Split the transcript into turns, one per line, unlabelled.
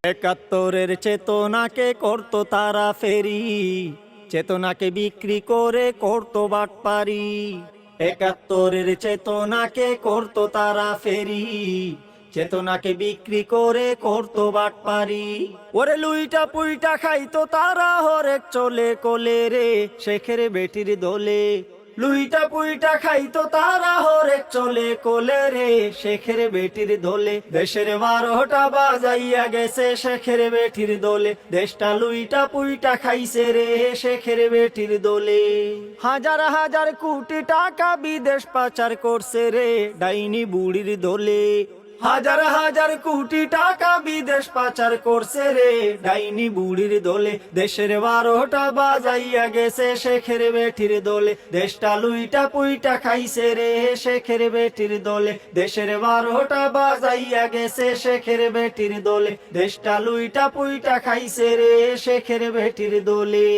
একাত্তরের চেতনাকে করতো তারা ফেরি, চেতনাকে বিক্রি করে করতো বাটপারি। একাত্তরের চেতনাকে করতো তারা ফেরি, চেতনাকে বিক্রি করে করতো বাটপারি। ওরে লুইটা পুইটা খাইতো তারা হরেক চলে কোলে রে, শেখের বেটির দোলে। লুইটা পুইটা খাইতো তারা হরেক চলে কোলে রে, শেখের বেটির দোলে। দেশের 12টা বাজাইয়া গেছে শেখের বেটির দোলে, দেশটা লুইটা পুইটা খাইছে রে শেখের বেটির দোলে। হাজার হাজার কোটি টাকা বিদেশ পাচার করছে রে ডাইনি বুড়ির দোলে। হাজার হাজার কোটি টাকা বিদেশ পাচার করছে রে ডাইনি বুড়ির দোলে। দেশের 12টা বাজাইয়া গেছে শেখের বেটির দোলে, দেশটা লুইটা পুইটা খাইছে রে শেখের বেটির দোলে। দেশের 12টা বাজাইয়া গেছে শেখের বেটির দোলে, দেশটা লুইটা পুইটা খাইছে রে শেখের বেটির দোলে।